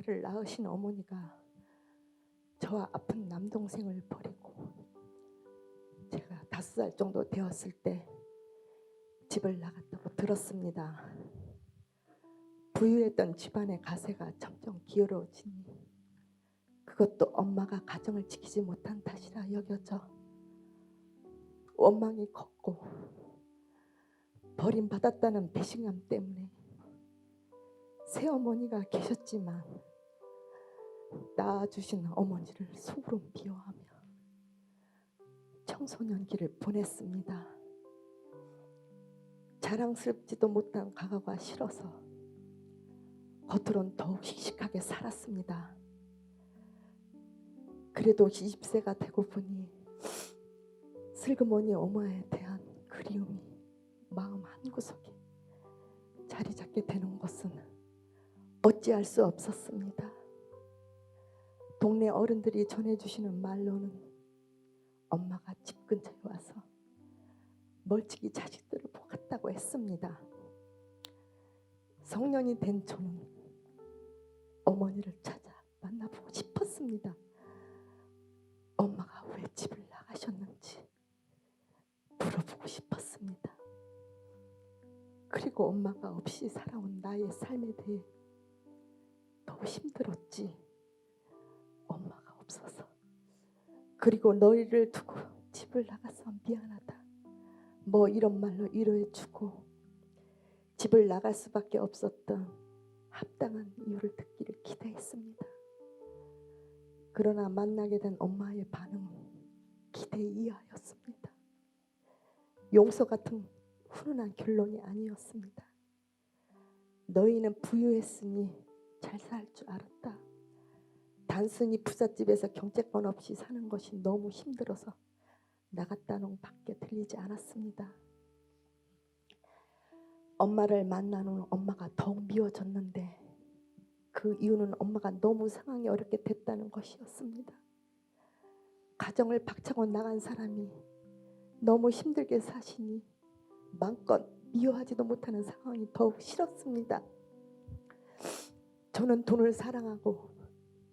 나를 낳으신 어머니가 저와 아픈 남동생을 버리고 제가 5살 정도 되었을 때 집을 나갔다고 들었습니다. 부유했던 집안의 가세가 점점 기울어지니 그것도 엄마가 가정을 지키지 못한 탓이라 여겨져 원망이 컸고, 버림받았다는 배신감 때문에 새어머니가 계셨지만 낳아주신 어머니를 속으로 미워하며 청소년기를 보냈습니다. 자랑스럽지도 못한 과거가 싫어서 겉으론 더욱 씩씩하게 살았습니다. 그래도 20세가 되고 보니 슬그머니 엄마에 대한 그리움이 마음 한구석에 자리 잡게 되는 것은 어찌할 수 없었습니다. 동네 어른들이 전해주시는 말로는 엄마가 집 근처에 와서 멀찍이 자식들을 보았다고 했습니다. 성년이 된 저는 어머니를 찾아 만나보고 싶었습니다. 엄마가 왜 집을 나가셨는지 물어보고 싶었습니다. 그리고 엄마가 없이 살아온 나의 삶에 대해 너무 힘들었지. 엄마가 없어서. 그리고 너희를 두고 집을 나가서 미안하다, 뭐 이런 말로 위로해주고 집을 나갈 수밖에 없었던 합당한 이유를 듣기를 기대했습니다. 그러나 만나게 된 엄마의 반응은 기대 이하였습니다. 용서 같은 훈훈한 결론이 아니었습니다. 너희는 부유했으니 잘 살 줄 알았다. 단순히 부잣집에서 경제권 없이 사는 것이 너무 힘들어서 나갔다는 밖에 들리지 않았습니다. 엄마를 만난 후 엄마가 더욱 미워졌는데 그 이유는 엄마가 너무 상황이 어렵게 됐다는 것이었습니다. 가정을 박차고 나간 사람이 너무 힘들게 사시니 마음껏 미워하지도 못하는 상황이 더욱 싫었습니다. 저는 돈을 사랑하고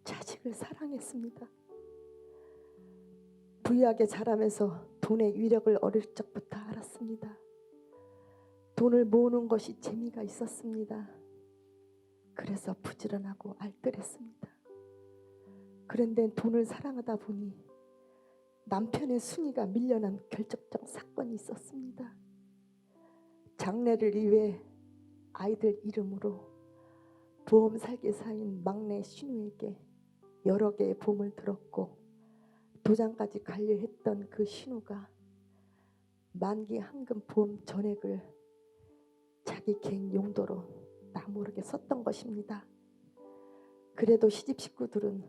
자식을 사랑했습니다. 부유하게 자라면서 돈의 위력을 어릴 적부터 알았습니다. 돈을 모으는 것이 재미가 있었습니다. 그래서 부지런하고 알뜰했습니다. 그런데 돈을 사랑하다 보니 남편의 순위가 밀려난 결정적 사건이 있었습니다. 장래를 위해 아이들 이름으로 보험 설계사인 막내 신우에게 여러 개의 보험을 들었고 도장까지 관리했던 그 신우가 만기 한금 보험 전액을 자기 개인 용도로 나 모르게 썼던 것입니다. 그래도 시집 식구들은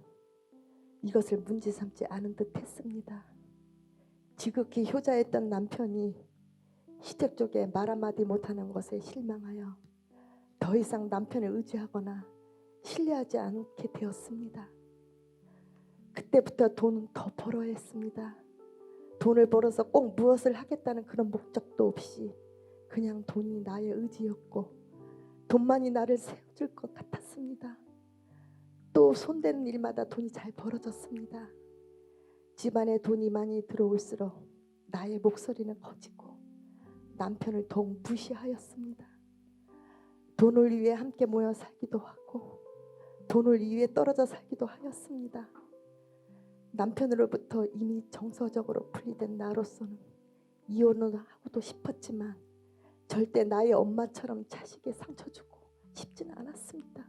이것을 문제 삼지 않은 듯 했습니다. 지극히 효자였던 남편이 시댁 쪽에 말 한마디 못하는 것에 실망하여 더 이상 남편을 의지하거나 신뢰하지 않게 되었습니다. 그때부터 돈은 더 벌어야 했습니다. 돈을 벌어서 꼭 무엇을 하겠다는 그런 목적도 없이 그냥 돈이 나의 의지였고 돈만이 나를 세워줄 것 같았습니다. 또 손대는 일마다 돈이 잘 벌어졌습니다. 집안에 돈이 많이 들어올수록 나의 목소리는 커지고 남편을 더욱 무시하였습니다. 돈을 위해 함께 모여 살기도 하고 돈을 위해 떨어져 살기도 하였습니다. 남편으로부터 이미 정서적으로 분리된 나로서는 이혼을 하고도 싶었지만 절대 나의 엄마처럼 자식에 상처 주고 싶지는 않았습니다.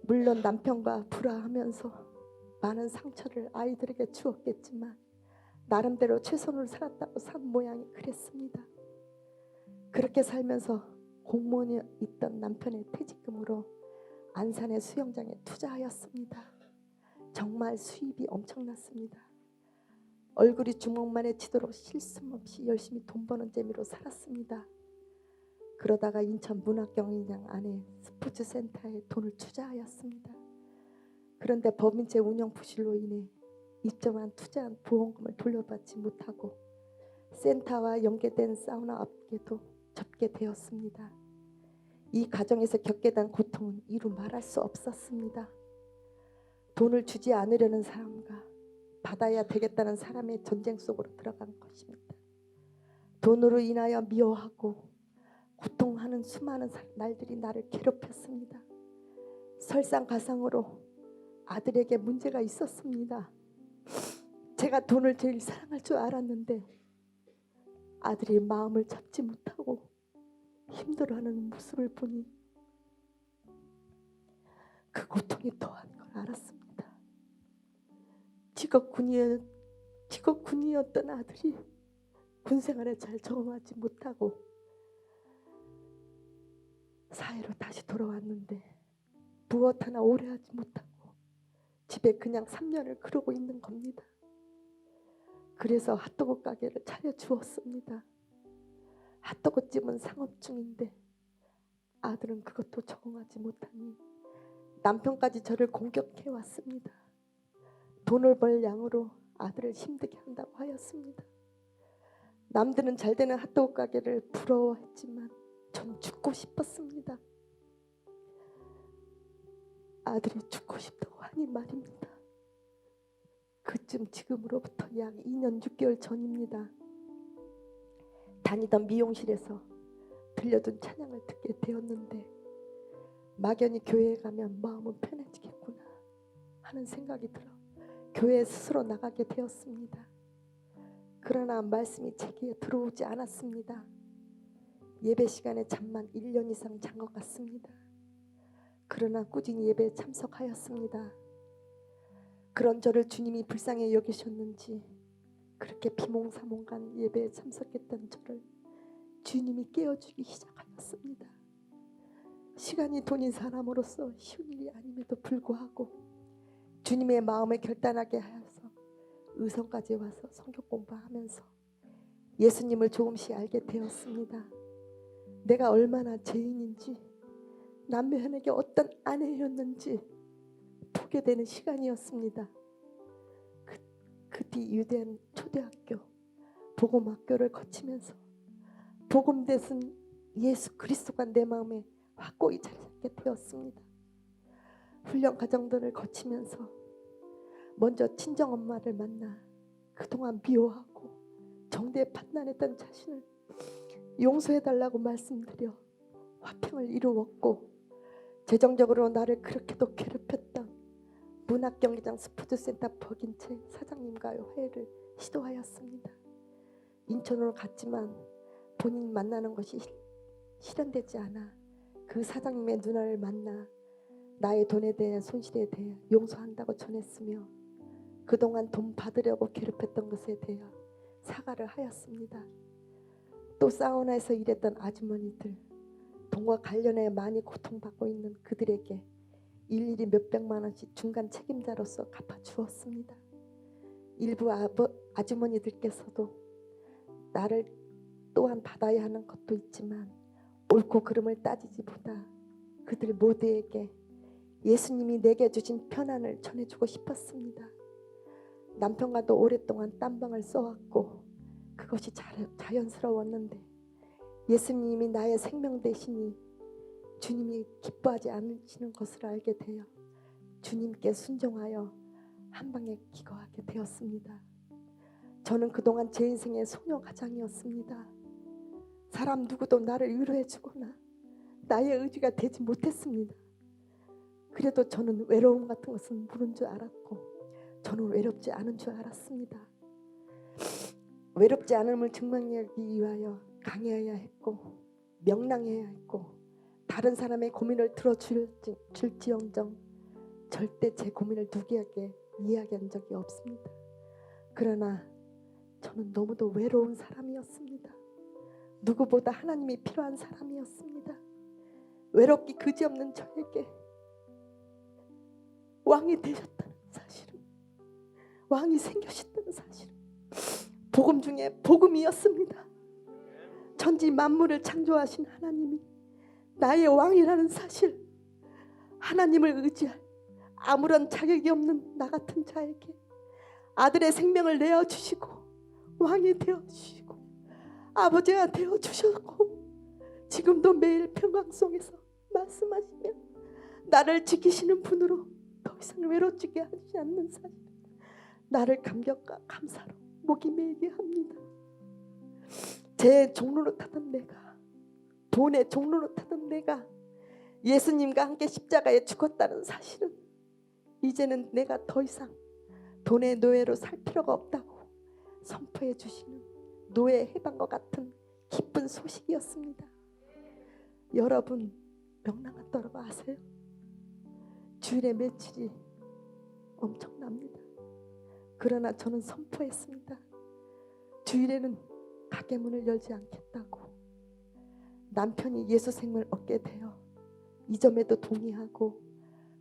물론 남편과 불화하면서 많은 상처를 아이들에게 주었겠지만 나름대로 최선을 살았다고 산 모양이 그랬습니다. 그렇게 살면서 공무원이 있던 남편의 퇴직금으로 안산의 수영장에 투자하였습니다. 정말 수입이 엄청났습니다. 얼굴이 주먹만에 치도록 실수없이 열심히 돈 버는 재미로 살았습니다. 그러다가 인천 문학경기장 안에 스포츠센터에 돈을 투자하였습니다. 그런데 법인체 운영 부실로 인해 입점한 투자한 보험금을 돌려받지 못하고 센터와 연계된 사우나 업계도 접게 되었습니다. 이 가정에서 겪게 된 고통은 이루 말할 수 없었습니다. 돈을 주지 않으려는 사람과 받아야 되겠다는 사람의 전쟁 속으로 들어간 것입니다. 돈으로 인하여 미워하고 고통하는 수많은 날들이 나를 괴롭혔습니다. 설상가상으로 아들에게 문제가 있었습니다. 제가 돈을 제일 사랑할 줄 알았는데 아들이 마음을 잡지 못하고 힘들어하는 모습을 보니 그 고통이 더한 걸 알았습니다. 직업군이었던 아들이 군생활에 잘 적응하지 못하고 사회로 다시 돌아왔는데 무엇 하나 오래 하지 못하고 집에 그냥 3년을 그러고 있는 겁니다. 그래서 핫도그 가게를 차려주었습니다. 핫도그집은 상업 중인데 아들은 그것도 적응하지 못하니 남편까지 저를 공격해 왔습니다. 돈을 벌 양으로 아들을 힘들게 한다고 하였습니다. 남들은 잘 되는 핫도그 가게를 부러워했지만 전 죽고 싶었습니다. 아들이 죽고 싶다고 하니 말입니다. 그쯤 지금으로부터 약 2년 6개월 전입니다. 다니던 미용실에서 들려준 찬양을 듣게 되었는데 막연히 교회에 가면 마음은 편해지겠구나 하는 생각이 들어 교회에 스스로 나가게 되었습니다. 그러나 말씀이 제게 들어오지 않았습니다. 예배 시간에 잠만 1년 이상 잔 것 같습니다. 그러나 꾸준히 예배에 참석하였습니다. 그런 저를 주님이 불쌍히 여기셨는지 그렇게 비몽사몽간 예배에 참석했던 저를 주님이 깨워주기 시작하였습니다. 시간이 돈인 사람으로서 쉬운 일이 아님에도 불구하고 주님의 마음을 결단하게 하여서 의성까지 와서 성경 공부하면서 예수님을 조금씩 알게 되었습니다. 내가 얼마나 죄인인지 남편에게 어떤 아내였는지 보게 되는 시간이었습니다. 그 뒤 유대한 초대학교 복음학교를 거치면서 복음 대신 예수 그리스도가 내 마음에 확고히 자리 잡게 되었습니다. 훈련 과정들을 거치면서 먼저 친정엄마를 만나 그동안 미워하고 정대에 판단했던 자신을 용서해달라고 말씀드려 화평을 이루었고, 재정적으로 나를 그렇게도 괴롭혔던 문학경기장 스포츠센터 박인채 사장님과의 화해를 시도하였습니다. 인천으로 갔지만 본인 만나는 것이 실현되지 않아 그 사장님의 누나를 만나 나의 돈에 대한 손실에 대해 용서한다고 전했으며 그동안 돈 받으려고 괴롭혔던 것에 대해 사과를 하였습니다. 또 사우나에서 일했던 아주머니들, 돈과 관련해 많이 고통받고 있는 그들에게 일일이 몇백만 원씩 중간 책임자로서 갚아주었습니다. 일부 아주머니들께서도 나를 또한 받아야 하는 것도 있지만 옳고 그름을 따지지보다 그들 모두에게 예수님이 내게 주신 편안을 전해주고 싶었습니다. 남편과도 오랫동안 딴방을 써왔고 그것이 자연스러웠는데 예수님이 나의 생명 되시니 주님이 기뻐하지 않으시는 것을 알게 되어 주님께 순종하여 한방에 기거하게 되었습니다. 저는 그동안 제 인생의 소녀 가장이었습니다. 사람 누구도 나를 위로해주거나 나의 의지가 되지 못했습니다. 그래도 저는 외로움 같은 것은 모른 줄 알았고 저는 외롭지 않은 줄 알았습니다. 외롭지 않음을 증명하기 위하여 강해야 했고 명랑해야 했고 다른 사람의 고민을 들어줄지언정 절대 제 고민을 누구에게 이야기한 적이 없습니다. 그러나 저는 너무도 외로운 사람이었습니다. 누구보다 하나님이 필요한 사람이었습니다. 외롭기 그지없는 저에게 왕이 되셨다는 사실은, 왕이 생겨셨다는 사실은 복음 중에 복음이었습니다. 천지 만물을 창조하신 하나님이 나의 왕이라는 사실, 하나님을 의지할 아무런 자격이 없는 나 같은 자에게 아들의 생명을 내어주시고 왕이 되어주시고 아버지가 되어주셨고 지금도 매일 평강송에서 말씀하시며 나를 지키시는 분으로 더 이상 외롭게 하지 않는 사실, 나를 감격과 감사로 목이 메이게 합니다. 제 종로로 타던 내가, 돈의 종로로 타던 내가 예수님과 함께 십자가에 죽었다는 사실은 이제는 내가 더 이상 돈의 노예로 살 필요가 없다고 선포해 주시는 노예 해방과 같은 기쁜 소식이었습니다. 여러분 명랑하다고 아세요? 주일의 며칠이 엄청납니다. 그러나 저는 선포했습니다. 주일에는 가게 문을 열지 않겠다고. 남편이 예수 생명을 얻게 되어 이 점에도 동의하고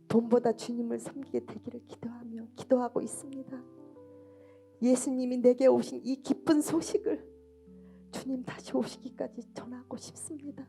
돈보다 주님을 섬기게 되기를 기도하고 있습니다. 예수님이 내게 오신 이 기쁜 소식을 주님 다시 오시기까지 전하고 싶습니다.